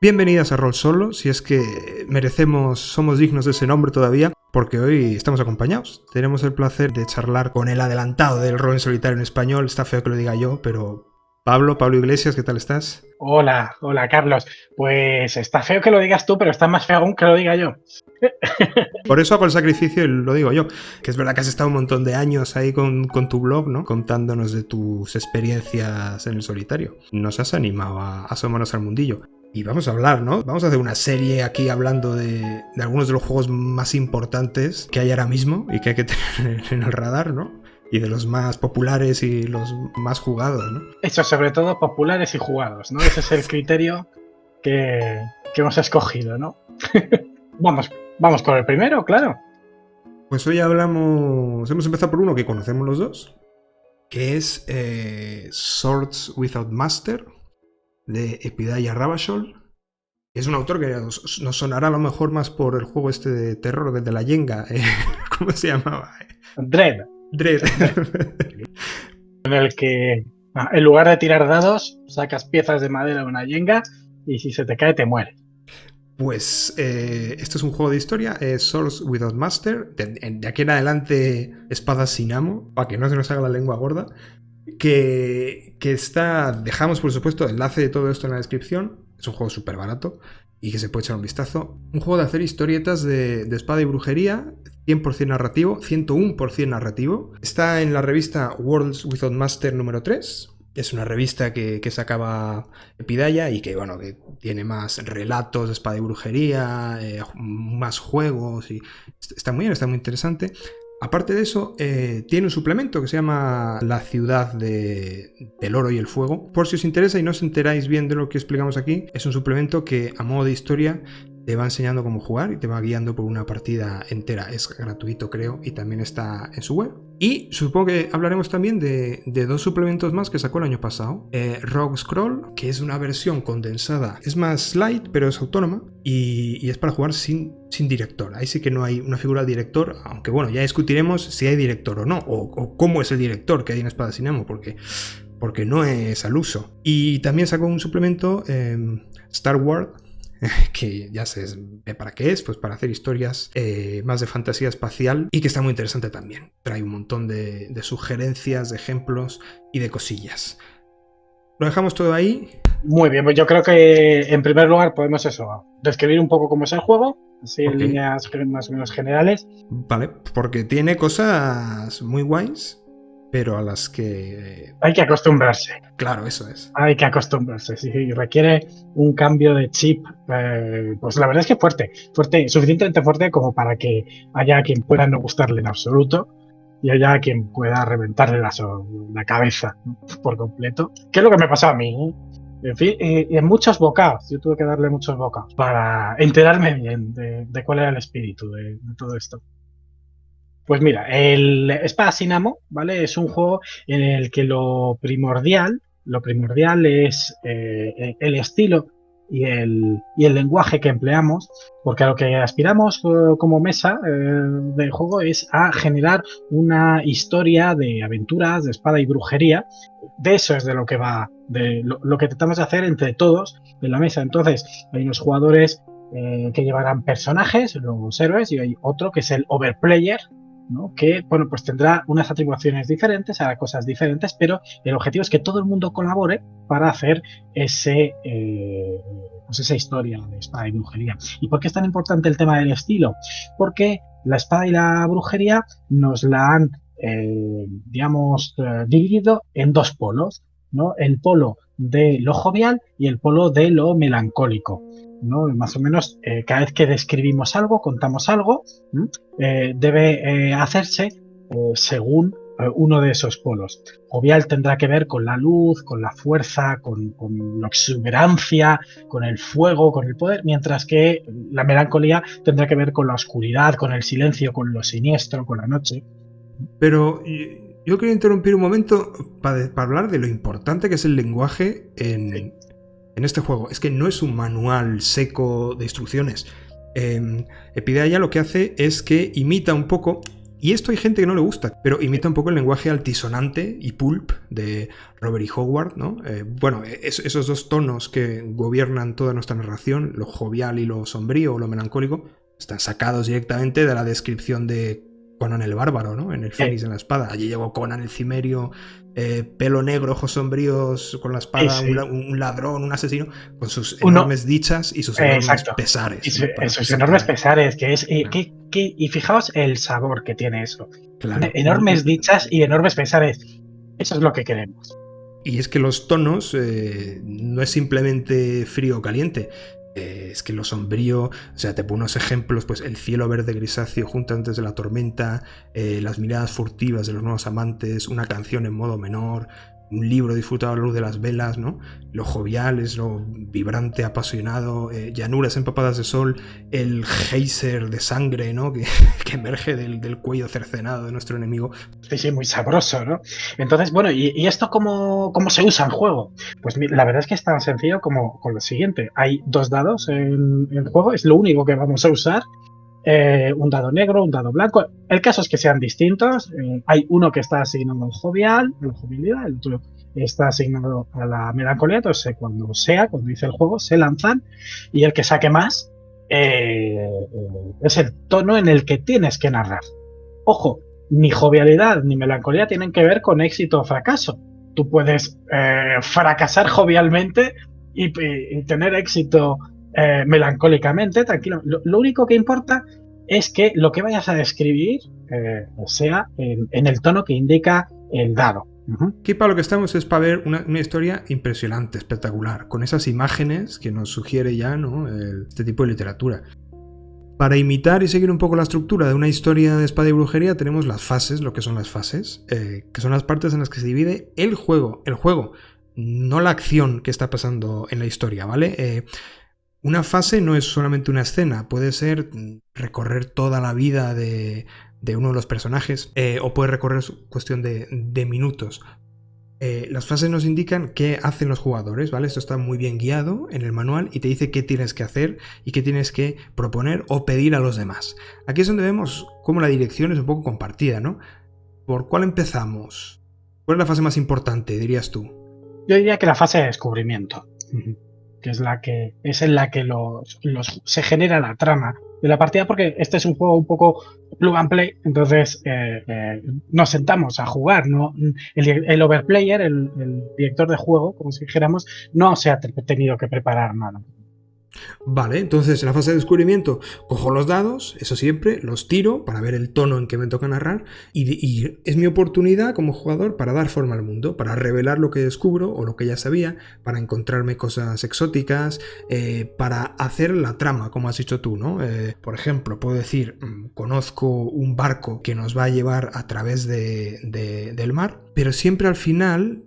Bienvenidas a Rol Solo, si es que somos dignos de ese nombre todavía, porque hoy estamos acompañados. Tenemos el placer de charlar con el adelantado del rol en solitario en español. Está feo que lo diga yo, pero Pablo Iglesias, ¿qué tal estás? Hola Carlos. Pues está feo que lo digas tú, pero está más feo aún que lo diga yo. Por eso hago el sacrificio y lo digo yo. Que es verdad que has estado un montón de años ahí con tu blog, ¿no? Contándonos de tus experiencias en el solitario. Nos has animado a asomarnos al mundillo. Y vamos a hablar, ¿no? Vamos a hacer una serie aquí hablando de algunos de los juegos más importantes que hay ahora mismo y que hay que tener en el radar, ¿no? Y de los más populares y los más jugados, ¿no? Eso, sobre todo populares y jugados, ¿no? Ese es el criterio que hemos escogido, ¿no? Vamos con el primero, claro. Pues hoy hemos empezado por uno que conocemos los dos, que es Swords Without Master, de Epidaia Ravachol. Es un autor que nos sonará a lo mejor más por el juego este de terror, de la Yenga. ¿Cómo se llamaba? Dread. En el que en lugar de tirar dados, sacas piezas de madera de una yenga y si se te cae te mueres. Pues esto es un juego de historia, Swords Without Master, de aquí en adelante espadas sin amo, para que no se nos haga la lengua gorda, que está, dejamos por supuesto el enlace de todo esto en la descripción. Es un juego súper barato y que se puede echar un vistazo. Un juego de hacer historietas de espada y brujería, 100% narrativo, 101% narrativo. Está en la revista Worlds Without Master número 3. Es una revista que sacaba Epidaia y que, bueno, que tiene más relatos de espada y brujería, más juegos. Y está muy bien, está muy interesante. Aparte de eso, tiene un suplemento que se llama La ciudad del oro y el fuego. Por si os interesa y no os enteráis bien de lo que explicamos aquí, es un suplemento que a modo de historia te va enseñando cómo jugar y te va guiando por una partida entera. Es gratuito, creo, y también está en su web. Y supongo que hablaremos también de dos suplementos más que sacó el año pasado. Rogue Scroll, que es una versión condensada. Es más light, pero es autónoma. Y es para jugar sin director. Ahí sí que no hay una figura de director. Aunque bueno, ya discutiremos si hay director o no. O cómo es el director que hay en Espada sin Amo. Porque no es al uso. Y también sacó un suplemento, Star Wars, que ya sé para qué es, pues para hacer historias más de fantasía espacial y que está muy interesante también. Trae un montón de sugerencias, de ejemplos y de cosillas. Lo dejamos todo ahí. Muy bien, pues yo creo que en primer lugar podemos describir un poco cómo es el juego, así en líneas más o menos generales. Vale, porque tiene cosas muy guays, pero a las que hay que acostumbrarse. Claro, eso es. Hay que acostumbrarse, sí, requiere un cambio de chip, pues la verdad es que fuerte, suficientemente fuerte como para que haya quien pueda no gustarle en absoluto y haya quien pueda reventarle la cabeza, ¿no? Por completo. ¿Qué es lo que me pasó a mí? En fin, en muchos bocados, yo tuve que darle muchos bocados para enterarme bien de cuál era el espíritu de todo esto. Pues mira, el Espada sin Amo, ¿vale? Es un juego en el que lo primordial es el estilo y el lenguaje que empleamos, porque a lo que aspiramos como mesa de juego es a generar una historia de aventuras, de espada y brujería. De eso es de lo que va, de lo que tratamos de hacer entre todos en la mesa. Entonces, hay unos jugadores que llevarán personajes, los héroes, y hay otro que es el overplayer, ¿no? Que, bueno, pues tendrá unas atribuciones diferentes, hará cosas diferentes, pero el objetivo es que todo el mundo colabore para hacer pues esa historia de espada y brujería. ¿Y por qué es tan importante el tema del estilo? Porque la espada y la brujería nos la han, dividido en dos polos, ¿no? El polo de lo jovial y el polo de lo melancólico, ¿no? Más o menos cada vez que describimos algo, contamos algo, debe hacerse según uno de esos polos. Jovial tendrá que ver con la luz, con la fuerza, con la exuberancia, con el fuego, con el poder, mientras que la melancolía tendrá que ver con la oscuridad, con el silencio, con lo siniestro, con la noche. Pero yo quería interrumpir un momento para hablar de lo importante que es el lenguaje en este juego. Es que no es un manual seco de instrucciones. Epidaia lo que hace es que imita un poco, Y esto hay gente que no le gusta, pero imita un poco el lenguaje altisonante y pulp de Robert E. Howard, ¿no? Esos dos tonos que gobiernan toda nuestra narración, lo jovial y lo sombrío o lo melancólico, están sacados directamente de la descripción de Conan el Bárbaro, ¿no? En el Fénix en la espada. Allí llegó Conan el Cimerio, pelo negro, ojos sombríos, con la espada, Sí. un ladrón, un asesino, con sus enormes dichas y sus enormes pesares. Y sus enormes pesares, que es... y fijaos el sabor que tiene eso. Claro. Enormes dichas y enormes pesares. Eso es lo que queremos. Y es que los tonos no es simplemente frío o caliente. Es que lo sombrío, o sea, te pongo unos ejemplos, pues el cielo verde grisáceo junto antes de la tormenta, las miradas furtivas de los nuevos amantes, una canción en modo menor, un libro disfrutado a la luz de las velas, ¿no? Lo jovial es lo vibrante, apasionado, llanuras empapadas de sol, el geyser de sangre, ¿no? Que emerge del cuello cercenado de nuestro enemigo. Sí, muy sabroso, ¿no? Entonces, bueno, ¿y esto cómo se usa en juego? Pues la verdad es que es tan sencillo como con lo siguiente. Hay 2 dados en el juego, es lo único que vamos a usar. Un dado negro, un dado blanco. El caso es que sean distintos. Hay uno que está asignado al jovial, a la jovialidad, el otro está asignado a la melancolía. Entonces, cuando dice el juego, se lanzan y el que saque más es el tono en el que tienes que narrar. Ojo, ni jovialidad ni melancolía tienen que ver con éxito o fracaso. Tú puedes fracasar jovialmente y tener éxito melancólicamente, tranquilo. Lo único que importa es que lo que vayas a describir sea en el tono que indica el dado. Aquí para lo que estamos es para ver una historia impresionante, espectacular, con esas imágenes que nos sugiere ya, ¿no? Este tipo de literatura. Para imitar y seguir un poco la estructura de una historia de espada y brujería tenemos las fases, lo que son las fases, que son las partes en las que se divide el juego, no la acción que está pasando en la historia, ¿vale? Una fase no es solamente una escena, puede ser recorrer toda la vida de uno de los personajes o puede recorrer cuestión de minutos. Las fases nos indican qué hacen los jugadores, ¿vale? Esto está muy bien guiado en el manual y te dice qué tienes que hacer y qué tienes que proponer o pedir a los demás. Aquí es donde vemos cómo la dirección es un poco compartida, ¿no? ¿Por cuál empezamos? ¿Cuál es la fase más importante, dirías tú? Yo diría que la fase de descubrimiento, que es en la que se genera la trama de la partida, porque este es un juego un poco plug and play, entonces nos sentamos a jugar, ¿no? El overplayer, el director de juego, como si dijéramos, no se ha tenido que preparar nada. Vale, entonces en la fase de descubrimiento cojo los dados, eso siempre, los tiro para ver el tono en que me toca narrar y es mi oportunidad como jugador para dar forma al mundo, para revelar lo que descubro o lo que ya sabía, para encontrarme cosas exóticas, para hacer la trama, como has dicho tú, ¿no? Por ejemplo, puedo decir, conozco un barco que nos va a llevar a través del mar, pero siempre al final...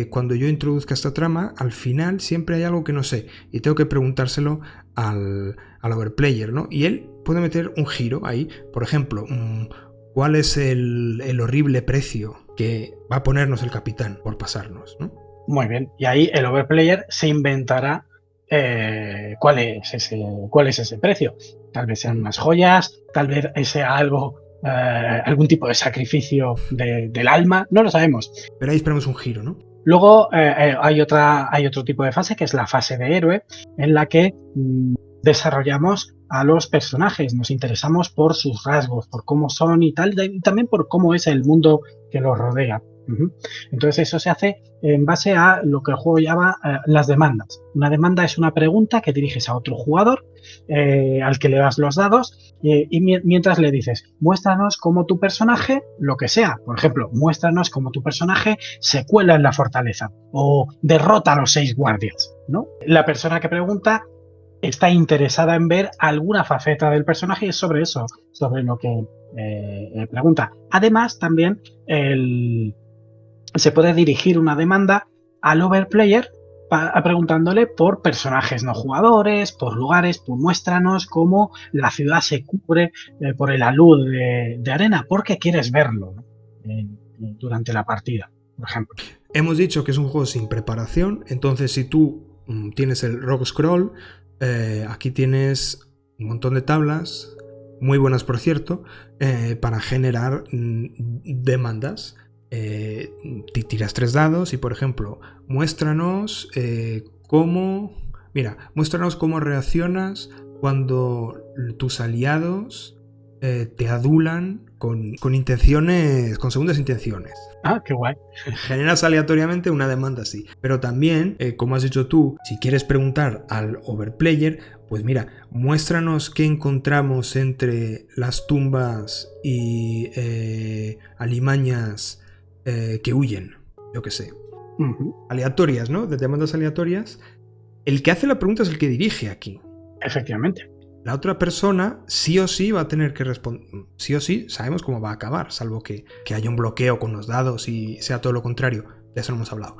cuando yo introduzca esta trama, al final siempre hay algo que no sé y tengo que preguntárselo al overplayer, ¿no? Y él puede meter un giro ahí, por ejemplo, ¿cuál es el horrible precio que va a ponernos el capitán por pasarnos, ¿no? Muy bien, y ahí el overplayer se inventará cuál es ese precio. Tal vez sean unas joyas, tal vez sea algo... algún tipo de sacrificio del alma, no lo sabemos. Pero ahí esperamos un giro, ¿no? Luego hay otro tipo de fase, que es la fase de héroe, en la que desarrollamos a los personajes, nos interesamos por sus rasgos, por cómo son y tal, y también por cómo es el mundo que los rodea. Entonces eso se hace en base a lo que el juego llama las demandas. Una demanda es una pregunta que diriges a otro jugador al que le das los dados y mientras le dices, muéstranos cómo tu personaje, lo que sea, por ejemplo, muéstranos cómo tu personaje se cuela en la fortaleza o derrota a los 6 guardias, ¿no? La persona que pregunta está interesada en ver alguna faceta del personaje y es sobre eso, sobre lo que pregunta. Además, también se puede dirigir una demanda al overplayer preguntándole por personajes no jugadores, por lugares, por muéstranos cómo la ciudad se cubre por el alud de arena, porque quieres verlo, ¿no? Durante la partida, por ejemplo. Hemos dicho que es un juego sin preparación, entonces si tú tienes el Rogue Scroll, aquí tienes un montón de tablas, muy buenas por cierto, para generar demandas. Tiras 3 dados y, por ejemplo, muéstranos muéstranos cómo reaccionas cuando tus aliados te adulan con intenciones, con segundas intenciones. Ah, qué guay. Generas aleatoriamente una demanda así. Pero también, como has dicho tú, si quieres preguntar al overplayer, pues mira, muéstranos qué encontramos entre las tumbas y alimañas que huyen. Yo qué sé. Aleatorias, ¿no? De demandas aleatorias. El que hace la pregunta es el que dirige aquí. Efectivamente. La otra persona sí o sí va a tener que responder. Sí o sí sabemos cómo va a acabar, salvo que haya un bloqueo con los dados y sea todo lo contrario. De eso no hemos hablado.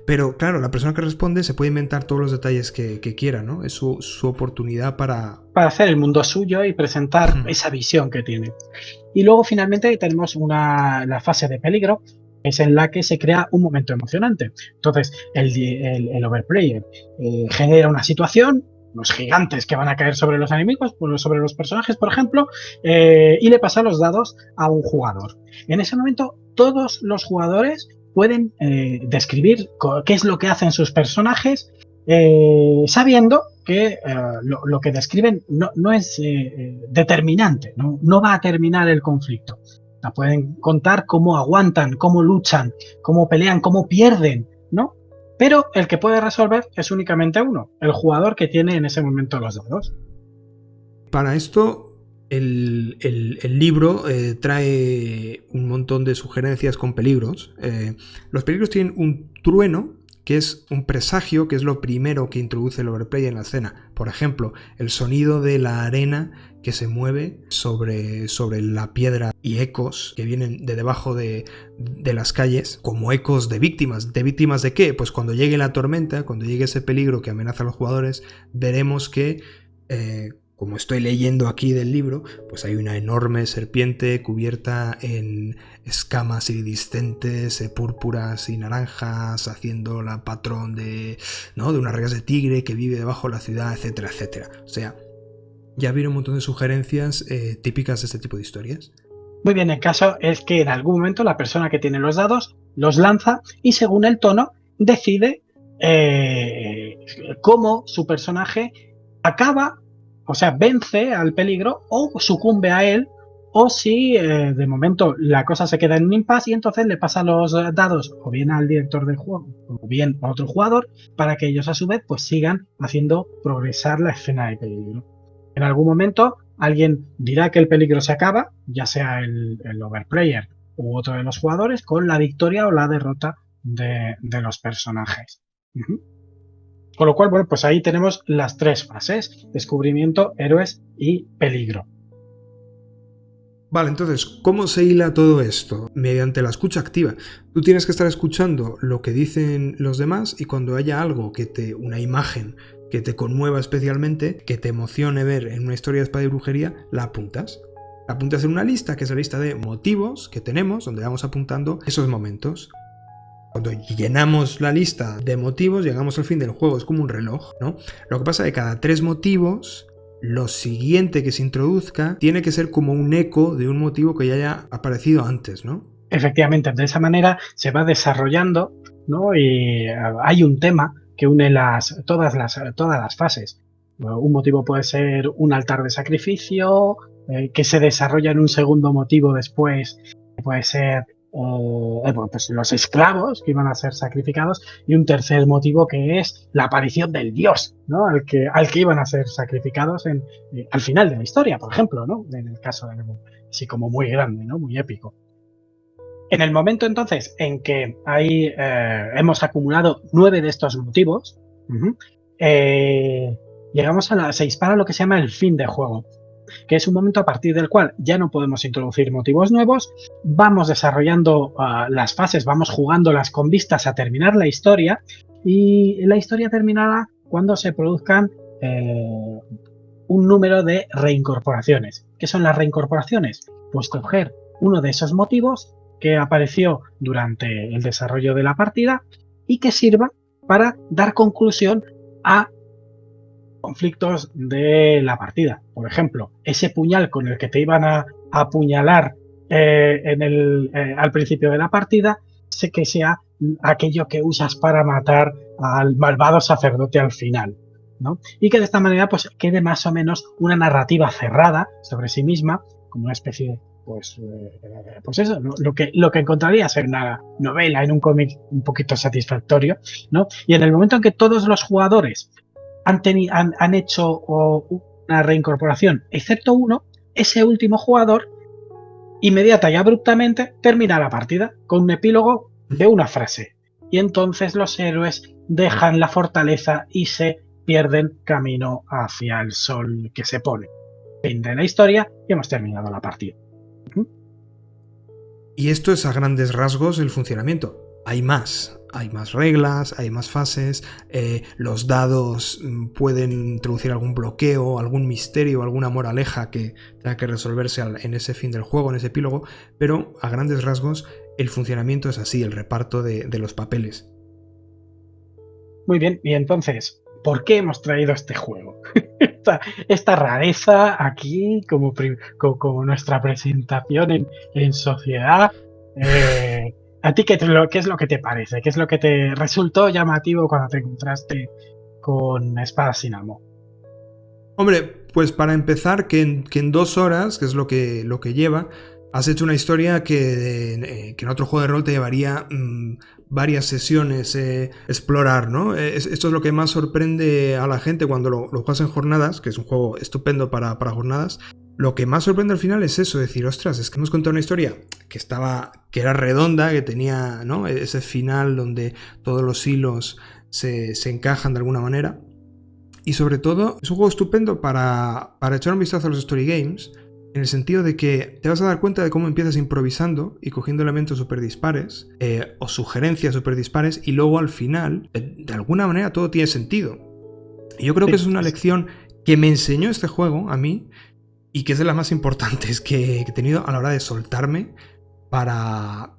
Pero claro, la persona que responde se puede inventar todos los detalles que quiera, ¿no? Es su oportunidad para hacer el mundo suyo y presentar esa visión que tiene. Y luego finalmente tenemos la fase de peligro, es en la que se crea un momento emocionante. Entonces el overplayer genera una situación, los gigantes que van a caer sobre los enemigos, sobre los personajes, por ejemplo, y le pasa los dados a un jugador. En ese momento todos los jugadores pueden describir qué es lo que hacen sus personajes, sabiendo que lo que describen no es determinante, no va a terminar el conflicto. Pueden contar cómo aguantan, cómo luchan, cómo pelean, cómo pierden, ¿no? Pero el que puede resolver es únicamente uno, el jugador que tiene en ese momento los dados. Para esto, el libro trae un montón de sugerencias con peligros. Los peligros tienen un trueno, que es un presagio, que es lo primero que introduce el overplay en la escena. Por ejemplo, el sonido de la arena que se mueve sobre la piedra y ecos que vienen de debajo de las calles, como ecos de víctimas. ¿De víctimas de qué? Pues cuando llegue la tormenta, cuando llegue ese peligro que amenaza a los jugadores, veremos que como estoy leyendo aquí del libro, pues hay una enorme serpiente cubierta en escamas iridiscentes, púrpuras y naranjas, haciendo la patrón de unas rayas de tigre que vive debajo de la ciudad, etcétera, etcétera. O sea, ya viene un montón de sugerencias típicas de este tipo de historias. Muy bien, el caso es que en algún momento la persona que tiene los dados los lanza y según el tono decide cómo su personaje acaba, o sea, vence al peligro o sucumbe a él, o si de momento la cosa se queda en un impasse y entonces le pasa los dados o bien al director del juego o bien a otro jugador para que ellos a su vez pues sigan haciendo progresar la escena de peligro. En algún momento alguien dirá que el peligro se acaba, ya sea el overplayer u otro de los jugadores, con la victoria o la derrota de los personajes. Con lo cual, bueno, pues ahí tenemos las 3 fases: descubrimiento, héroes y peligro. Vale, entonces, ¿cómo se hila todo esto? Mediante la escucha activa. Tú tienes que estar escuchando lo que dicen los demás y cuando haya algo una imagen que te conmueva especialmente, que te emocione ver en una historia de espada y brujería, la apuntas. La apuntas en una lista, que es la lista de motivos que tenemos, donde vamos apuntando esos momentos. Cuando llenamos la lista de motivos, llegamos al fin del juego, es como un reloj, ¿no? Lo que pasa es que cada 3 motivos, lo siguiente que se introduzca tiene que ser como un eco de un motivo que ya haya aparecido antes, ¿no? Efectivamente, de esa manera se va desarrollando, ¿no? Y hay un tema que une todas las fases. Un motivo puede ser un altar de sacrificio, que se desarrolla en un segundo motivo después, puede ser pues los esclavos que iban a ser sacrificados, y un tercer motivo que es la aparición del dios, ¿no? al que iban a ser sacrificados al final de la historia, por ejemplo, ¿no? En el caso de así como muy grande, ¿no? Muy épico. En el momento entonces en que hemos acumulado 9 de estos motivos, se dispara lo que se llama el fin de juego, que es un momento a partir del cual ya no podemos introducir motivos nuevos, vamos desarrollando las fases, vamos jugándolas con vistas a terminar la historia, y la historia terminará cuando se produzcan un número de reincorporaciones. ¿Qué son las reincorporaciones? Pues coger uno de esos motivos que apareció durante el desarrollo de la partida y que sirva para dar conclusión a conflictos de la partida. Por ejemplo, ese puñal con el que te iban a apuñalar al principio de la partida, sé que sea aquello que usas para matar al malvado sacerdote al final, ¿no? Y que de esta manera pues quede más o menos una narrativa cerrada sobre sí misma, como una especie de pues eso, lo que encontrarías en una novela, en un cómic un poquito satisfactorio, ¿no? Y en el momento en que todos los jugadores han hecho una reincorporación, excepto uno, ese último jugador inmediata y abruptamente termina la partida con un epílogo de una frase. Y entonces los héroes dejan la fortaleza y se pierden camino hacia el sol que se pone. Fin de la historia y hemos terminado la partida. Y esto es a grandes rasgos el funcionamiento. Hay más reglas, hay más fases, los dados pueden introducir algún bloqueo, algún misterio, alguna moraleja que tenga que resolverse en ese fin del juego, en ese epílogo, pero a grandes rasgos el funcionamiento es así, el reparto de los papeles. Muy bien, y entonces, ¿por qué hemos traído este juego? esta rareza aquí como nuestra presentación en sociedad. ¿A ti qué es lo que te parece? ¿Qué es lo que te resultó llamativo cuando te encontraste con Espada sin Amo? Hombre, pues para empezar, que en 2 horas, que es lo que lleva, has hecho una historia que en otro juego de rol te llevaría varias sesiones explorar, ¿no? Esto es lo que más sorprende a la gente cuando lo juegas en jornadas, que es un juego estupendo para jornadas. Lo que más sorprende al final es eso, decir, ostras, es que hemos contado una historia que era redonda, que tenía, ¿no?, ese final donde todos los hilos se encajan de alguna manera. Y sobre todo, es un juego estupendo para echar un vistazo a los story games, en el sentido de que te vas a dar cuenta de cómo empiezas improvisando y cogiendo elementos súper dispares, o sugerencias súper dispares, y luego al final, de alguna manera, todo tiene sentido. Y yo creo que es una lección que me enseñó este juego a mí, y que es de las más importantes que he tenido a la hora de soltarme para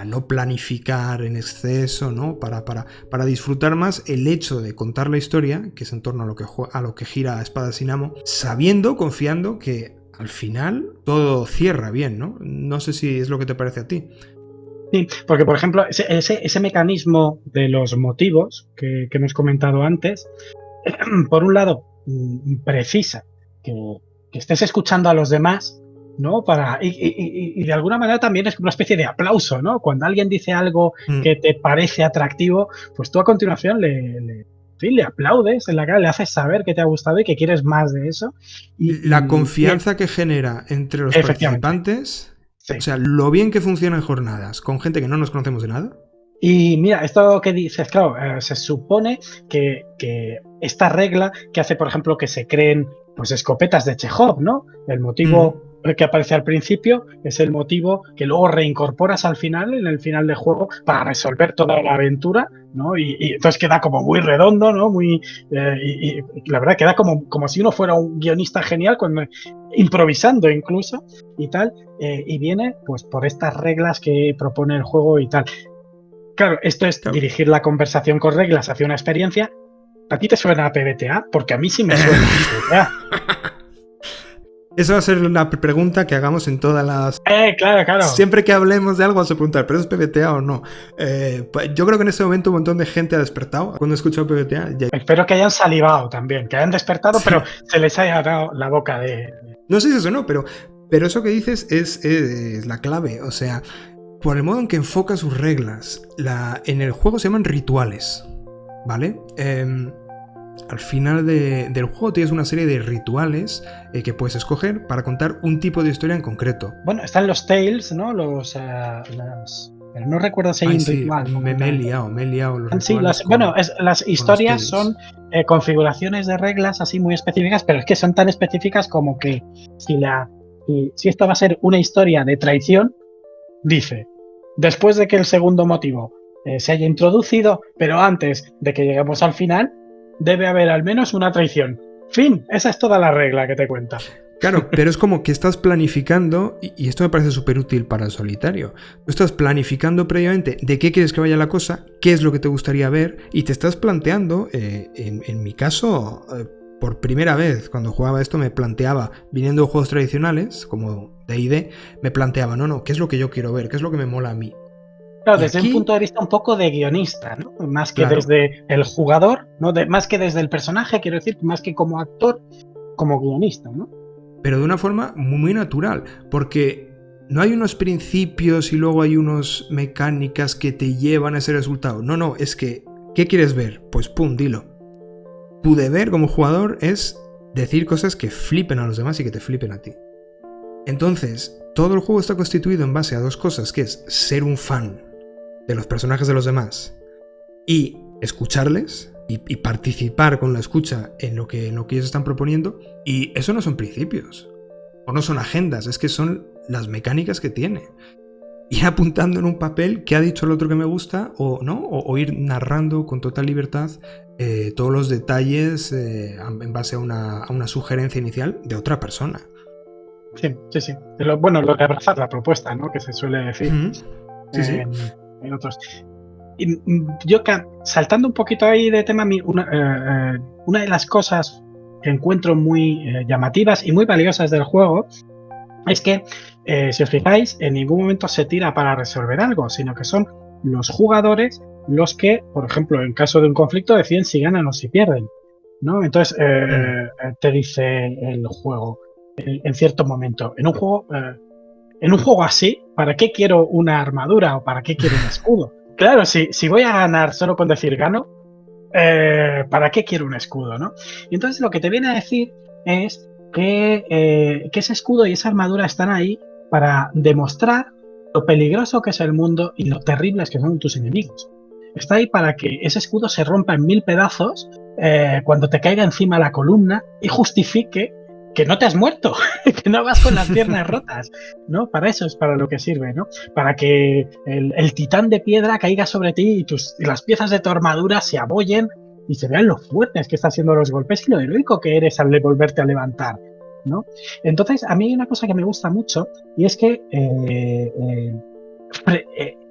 no planificar en exceso, ¿no? Para disfrutar más el hecho de contar la historia, que es en torno a lo que gira Espada sin Amo, sabiendo, confiando que al final todo cierra bien, ¿no? No sé si es lo que te parece a ti. Sí, porque por ejemplo, ese mecanismo de los motivos que hemos comentado antes, por un lado, precisa que estés escuchando a los demás, ¿no? Y de alguna manera también es una especie de aplauso, ¿no? Cuando alguien dice algo que te parece atractivo, pues tú a continuación le aplaudes en la cara, le haces saber que te ha gustado y que quieres más de eso. La confianza que genera entre los participantes, sí. O sea, lo bien que funciona en jornadas con gente que no nos conocemos de nada. Y mira, esto que dices, claro, se supone que esta regla que hace, por ejemplo, que se creen pues escopetas de Chekhov, ¿no? El motivo que aparece al principio es el motivo que luego reincorporas al final, en el final del juego, para resolver toda la aventura, ¿no? Y entonces queda como muy redondo, ¿no? Muy y la verdad queda como si uno fuera un guionista genial, improvisando incluso y tal, y viene pues por estas reglas que propone el juego y tal. Claro, esto es dirigir la conversación con reglas hacia una experiencia. ¿A ti te suena a PBTA? Porque a mí sí me suena a PBTA. Esa va a ser una pregunta que hagamos en todas las... Claro. Siempre que hablemos de algo vamos a preguntar, ¿pero es PBTA o no? Yo creo que en ese momento un montón de gente ha despertado cuando he escuchado PBTA. Espero que hayan salivado también, que hayan despertado, sí. Pero se les haya dado la boca de... No sé si eso no, pero eso que dices es la clave. O sea, por el modo en que enfoca sus reglas. En el juego se llaman rituales, ¿vale? Al final del juego tienes una serie de rituales que puedes escoger para contar un tipo de historia en concreto. Bueno, están los tales, ¿no? No recuerdo si hay un ritual. Me he liado los sí, las historias son configuraciones de reglas así muy específicas, pero es que son tan específicas como que si esto va a ser una historia de traición, dice, después de que el segundo motivo se haya introducido, pero antes de que lleguemos al final, debe haber al menos una traición. Fin, esa es toda la regla que te cuenta. Claro, pero es como que estás planificando, y esto me parece súper útil para el solitario. Tú estás planificando previamente de qué quieres que vaya la cosa, qué es lo que te gustaría ver, y te estás planteando, en mi caso, por primera vez cuando jugaba esto, me planteaba, viniendo de juegos tradicionales, como D&D, me planteaba, no, ¿qué es lo que yo quiero ver? ¿Qué es lo que me mola a mí? Claro, Y desde un aquí, punto de vista un poco de guionista, ¿no? Más que claro, desde el jugador, ¿no? Más que desde el personaje, quiero decir, más que como actor, como guionista, ¿no? pero de una forma muy natural, porque no hay unos principios y luego hay unas mecánicas que te llevan a ese resultado. No, es que, ¿qué quieres ver? Pues pum, dilo. Tu deber como jugador es decir cosas que flipen a los demás y que te flipen a ti. Entonces, todo el juego está constituido en base a dos cosas, que es ser un fan de los personajes de los demás y escucharles y participar con la escucha en lo que ellos están proponiendo. Y eso no son principios o no son agendas, es que son las mecánicas que tiene. Ir apuntando en un papel qué ha dicho el otro que me gusta o no, o ir narrando con total libertad todos los detalles en base a una sugerencia inicial de otra persona. Sí. Bueno, lo de abrazar la propuesta, ¿no? Que se suele decir Sí. en otros. Y yo, saltando un poquito ahí de tema, una de las cosas que encuentro muy llamativas y muy valiosas del juego es que, si os fijáis, en ningún momento se tira para resolver algo, sino que son los jugadores los que, por ejemplo, en caso de un conflicto, deciden si ganan o si pierden, ¿no? Entonces, te dice el juego, en cierto momento, en un juego así, ¿para qué quiero una armadura o para qué quiero un escudo? Claro, si voy a ganar solo con decir gano, ¿para qué quiero un escudo, no? Y entonces lo que te viene a decir es que ese escudo y esa armadura están ahí para demostrar lo peligroso que es el mundo y lo terribles que son tus enemigos. Está ahí para que ese escudo se rompa en 1000 pedazos cuando te caiga encima la columna y justifique que no te has muerto, que no vas con las piernas rotas, ¿no? Para eso es para lo que sirve, ¿no? Para que el titán de piedra caiga sobre ti y las piezas de tu armadura se abollen y se vean lo fuertes que están haciendo los golpes y lo heroico que eres al volverte a levantar, ¿no? Entonces, a mí hay una cosa que me gusta mucho y es que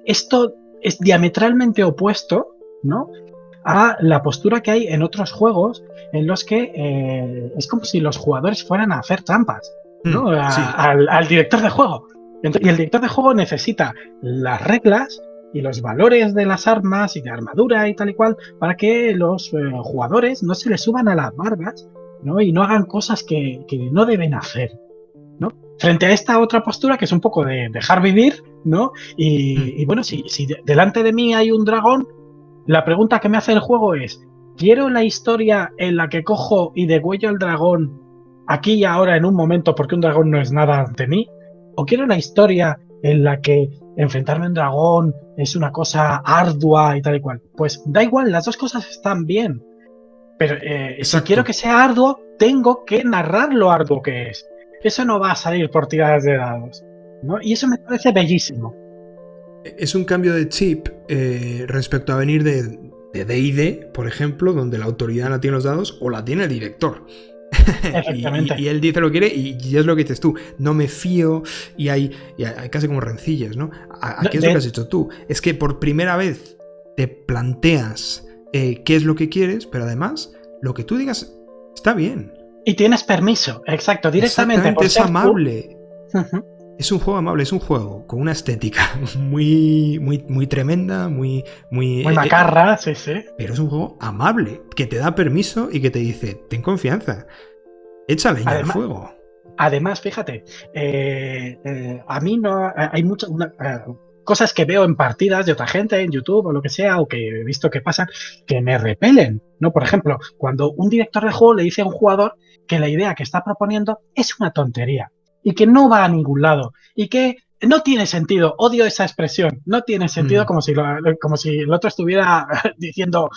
esto es diametralmente opuesto, ¿no?, a la postura que hay en otros juegos en los que es como si los jugadores fueran a hacer trampas, ¿no? Sí. Al director de juego. Y el director de juego necesita las reglas y los valores de las armas y de armadura y tal y cual para que los jugadores no se les suban a las barbas, ¿no?, y no hagan cosas que no deben hacer, ¿no? Frente a esta otra postura que es un poco de dejar vivir, ¿no? Y bueno, si delante de mí hay un dragón, la pregunta que me hace el juego es: ¿quiero la historia en la que cojo y degüello al dragón aquí y ahora en un momento porque un dragón no es nada ante mí? ¿O quiero la historia en la que enfrentarme a un dragón es una cosa ardua y tal y cual? Pues da igual, las dos cosas están bien. Pero si quiero que sea arduo, tengo que narrar lo arduo que es. Eso no va a salir por tiradas de dados, ¿no? Y eso me parece bellísimo. Es un cambio de chip respecto a venir de D&D, por ejemplo, donde la autoridad la tiene los dados o la tiene el director. y él dice lo que quiere y es lo que dices tú. No me fío y hay casi como rencillas, ¿no? Aquí es lo que has hecho tú. Es que por primera vez te planteas qué es lo que quieres, pero además lo que tú digas está bien. Y tienes permiso, exacto, directamente. Exactamente, es amable. Es un juego amable, es un juego con una estética muy tremenda, muy macarra, sí. Pero es un juego amable, que te da permiso y que te dice, ten confianza, echa leña al fuego. Además, fíjate, a mí no hay muchas cosas que veo en partidas de otra gente, en YouTube o lo que sea, o que he visto que pasan, que me repelen, ¿no? Por ejemplo, cuando un director de juego le dice a un jugador que la idea que está proponiendo es una tontería y que no va a ningún lado y que no tiene sentido. Odio esa expresión. No tiene sentido, como si el otro estuviera diciendo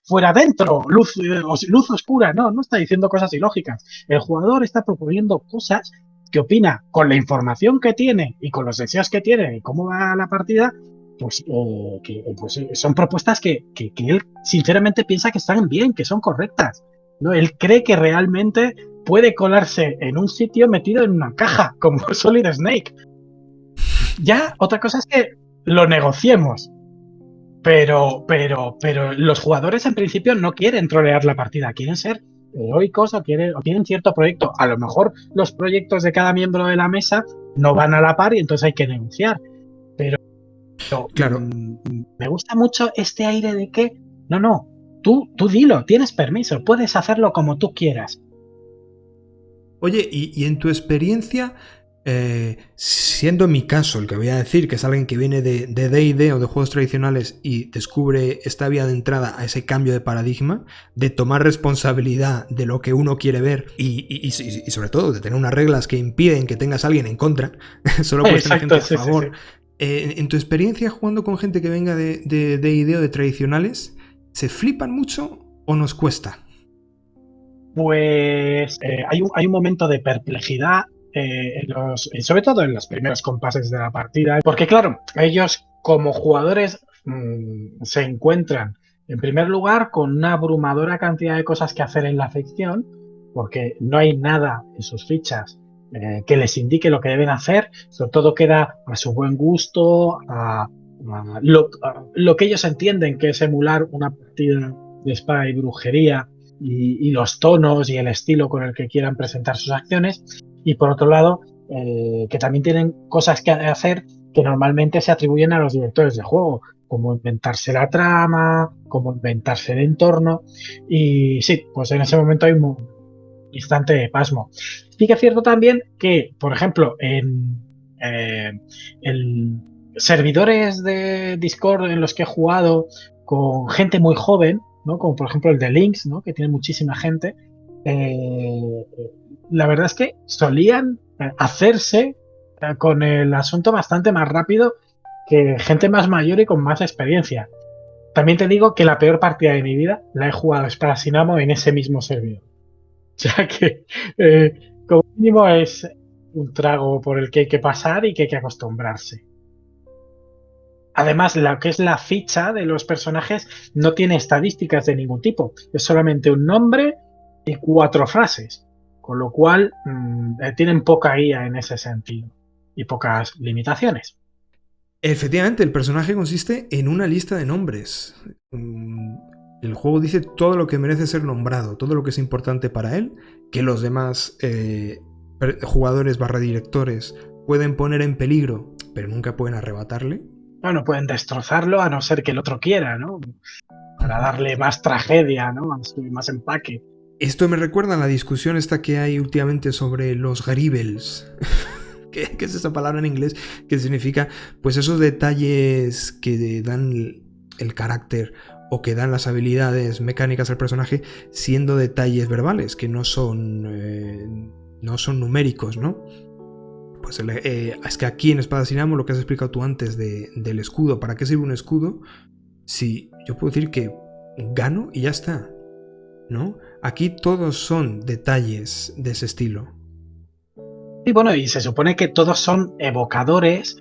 fuera adentro, luz oscura. No está diciendo cosas ilógicas. El jugador está proponiendo cosas que opina con la información que tiene y con los deseos que tiene y cómo va la partida. Pues son propuestas que él sinceramente piensa que están bien, que son correctas, ¿no? Él cree que realmente puede colarse en un sitio metido en una caja, como Solid Snake. Ya, otra cosa es que lo negociemos. Pero los jugadores en principio no quieren trolear la partida, quieren ser heroicos o tienen cierto proyecto. A lo mejor los proyectos de cada miembro de la mesa no van a la par y entonces hay que negociar. Pero Claro. Me gusta mucho este aire de que, no, tú dilo, tienes permiso, puedes hacerlo como tú quieras. Oye, y en tu experiencia, siendo mi caso el que voy a decir, que es alguien que viene de D&D o de juegos tradicionales y descubre esta vía de entrada a ese cambio de paradigma, de tomar responsabilidad de lo que uno quiere ver y sobre todo de tener unas reglas que impiden que tengas a alguien en contra, solo puedes tener gente a favor. Sí. En tu experiencia jugando con gente que venga de D&D o de tradicionales, ¿se flipan mucho o nos cuesta? Pues hay un momento de perplejidad, sobre todo en los primeros compases de la partida, porque claro, ellos como jugadores se encuentran en primer lugar con una abrumadora cantidad de cosas que hacer en la ficción, porque no hay nada en sus fichas que les indique lo que deben hacer, sobre todo queda a su buen gusto, a lo que ellos entienden que es emular una partida de espada y brujería, y los tonos y el estilo con el que quieran presentar sus acciones, y por otro lado que también tienen cosas que hacer que normalmente se atribuyen a los directores de juego, como inventarse la trama, como inventarse el entorno, y sí, pues en ese momento hay un instante de pasmo. Sí que es cierto también que, por ejemplo, en servidores de Discord en los que he jugado con gente muy joven, ¿no? Como por ejemplo el de Lynx, ¿no? Que tiene muchísima gente, la verdad es que solían hacerse con el asunto bastante más rápido que gente más mayor y con más experiencia. También te digo que la peor partida de mi vida la he jugado Espada sin Amo en ese mismo servidor. O sea que como mínimo es un trago por el que hay que pasar y que hay que acostumbrarse. Además, lo que es la ficha de los personajes no tiene estadísticas de ningún tipo. Es solamente un nombre y 4 frases. Con lo cual, tienen poca guía en ese sentido. Y pocas limitaciones. Efectivamente, el personaje consiste en una lista de nombres. El juego dice todo lo que merece ser nombrado, todo lo que es importante para él, que los demás jugadores / directores pueden poner en peligro, pero nunca pueden arrebatarle. No pueden destrozarlo a no ser que el otro quiera, ¿no? Para darle más tragedia, ¿no? Más empaque. Esto me recuerda a la discusión esta que hay últimamente sobre los Garibels. ¿Qué es esa palabra en inglés? Que significa, pues, esos detalles que dan el carácter o que dan las habilidades mecánicas al personaje, siendo detalles verbales, que no son numéricos, ¿no? Pues es que aquí en Espada sin Amo, lo que has explicado tú antes del escudo, ¿para qué sirve un escudo? Si yo puedo decir que gano y ya está, ¿no? Aquí todos son detalles de ese estilo. Y bueno, y se supone que todos son evocadores,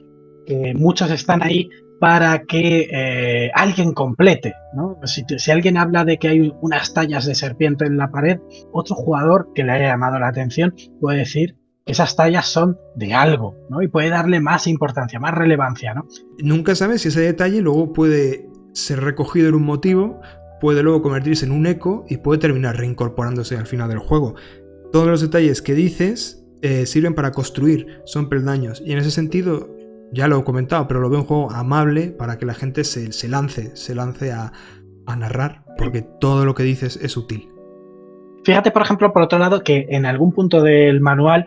que muchos están ahí para que alguien complete, ¿no? Si alguien habla de que hay unas tallas de serpiente en la pared, otro jugador que le haya llamado la atención puede decir que esas tallas son de algo, ¿no? Y puede darle más importancia, más relevancia, ¿no? Nunca sabes si ese detalle luego puede ser recogido en un motivo, puede luego convertirse en un eco y puede terminar reincorporándose al final del juego. Todos los detalles que dices sirven para construir, son peldaños, y en ese sentido, ya lo he comentado, pero lo veo un juego amable para que la gente se lance a narrar, porque todo lo que dices es útil. Fíjate, por ejemplo, por otro lado, que en algún punto del manual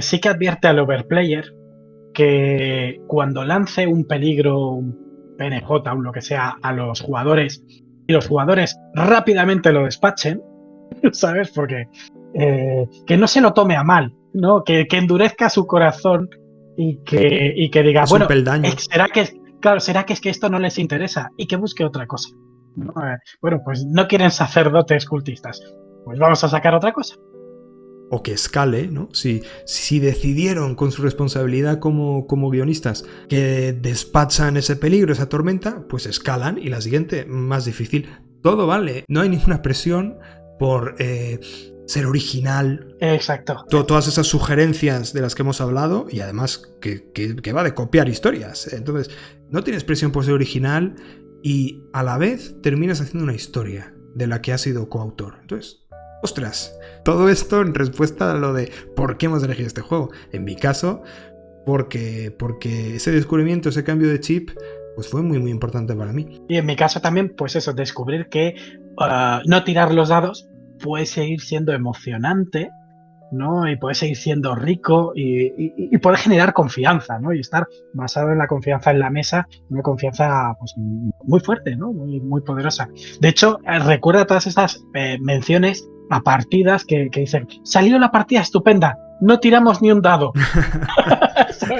sí que advierte al overplayer que cuando lance un peligro, un PNJ, un lo que sea, a los jugadores, y los jugadores rápidamente lo despachen, ¿sabes? Porque que no se lo tome a mal, ¿no? Que endurezca su corazón y que diga, es bueno, un peldaño. será que es que esto no les interesa y que busque otra cosa, ¿no? Bueno, pues no quieren sacerdotes cultistas, pues vamos a sacar otra cosa. O que escale, ¿no? Si decidieron con su responsabilidad como guionistas que despachan ese peligro, esa tormenta, pues escalan y la siguiente más difícil. Todo vale, no hay ninguna presión por ser original. Exacto. Todas esas sugerencias de las que hemos hablado, y además que va de copiar historias. Entonces, no tienes presión por ser original y a la vez terminas haciendo una historia de la que has sido coautor. Entonces, ostras, todo esto en respuesta a lo de por qué hemos elegido este juego. En mi caso, porque ese descubrimiento, ese cambio de chip, pues fue muy, muy importante para mí. Y en mi caso también, pues eso, descubrir que no tirar los dados puede seguir siendo emocionante, ¿no? Y puede seguir siendo rico y puede generar confianza, ¿no? Y estar basado en la confianza en la mesa, una confianza pues, muy fuerte, ¿no? Muy, muy poderosa. De hecho, recuerda todas estas menciones a partidas que dicen, salió la partida estupenda, no tiramos ni un dado.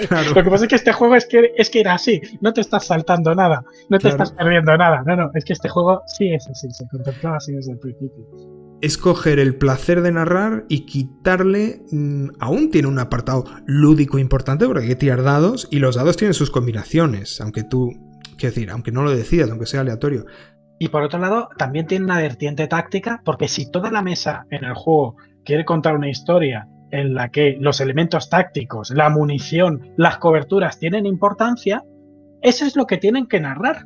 Claro. Lo que pasa es que este juego es que era así, no te estás saltando nada, no te Claro. estás perdiendo nada, no, es que este juego sí es así, se contemplaba así desde el principio. Es coger el placer de narrar y quitarle... aún tiene un apartado lúdico importante porque hay que tirar dados y los dados tienen sus combinaciones, aunque tú... Quiero decir, aunque no lo decidas, aunque sea aleatorio. Y por otro lado, también tiene una vertiente táctica, porque si toda la mesa en el juego quiere contar una historia en la que los elementos tácticos, la munición, las coberturas tienen importancia, eso es lo que tienen que narrar.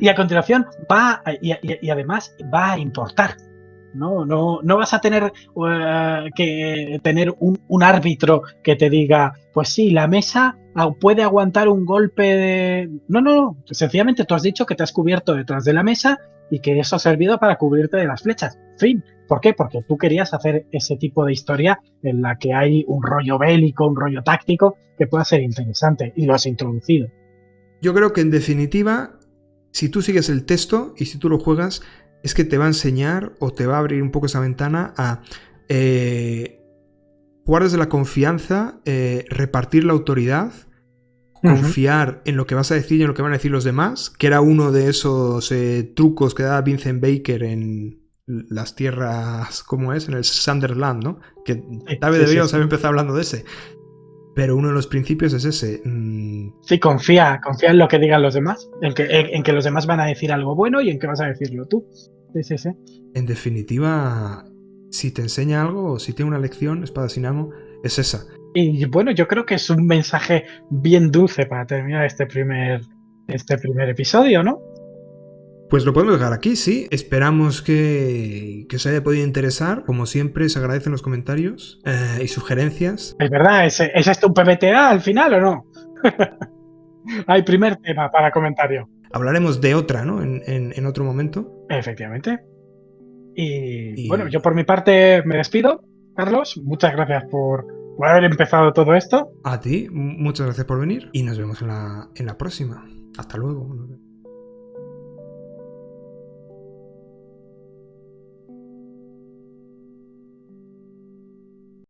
Y a continuación va, y además va a importar. No vas a tener que tener un árbitro que te diga, pues sí, la mesa puede aguantar un golpe de... No, sencillamente tú has dicho que te has cubierto detrás de la mesa y que eso ha servido para cubrirte de las flechas. Fin. ¿Por qué? Porque tú querías hacer ese tipo de historia en la que hay un rollo bélico, un rollo táctico que pueda ser interesante y lo has introducido. Yo creo que en definitiva, si tú sigues el texto y si tú lo juegas, es que te va a enseñar o te va a abrir un poco esa ventana a jugar desde la confianza, repartir la autoridad, confiar en lo que vas a decir y en lo que van a decir los demás, que era uno de esos trucos que daba Vincent Baker en las tierras, ¿cómo es? En el Sunderland, ¿no? Que tal vez deberíamos haber empezado hablando de ese. Pero uno de los principios es ese. Sí, confía en lo que digan los demás, en que los demás van a decir algo bueno y en que vas a decirlo tú. Sí. En definitiva, si te enseña algo o si tiene una lección, Espada sin Amo, es esa. Y bueno, yo creo que es un mensaje bien dulce para terminar este primer episodio, ¿no? Pues lo podemos dejar aquí, sí. Esperamos que os haya podido interesar. Como siempre, se agradecen los comentarios y sugerencias. Es verdad, ¿es esto un PBTA al final o no? Hay primer tema para comentario. Hablaremos de otra, ¿no? En otro momento. Efectivamente. Y bueno, yo por mi parte me despido, Carlos. Muchas gracias por haber empezado todo esto. A ti, muchas gracias por venir y nos vemos en la próxima. Hasta luego.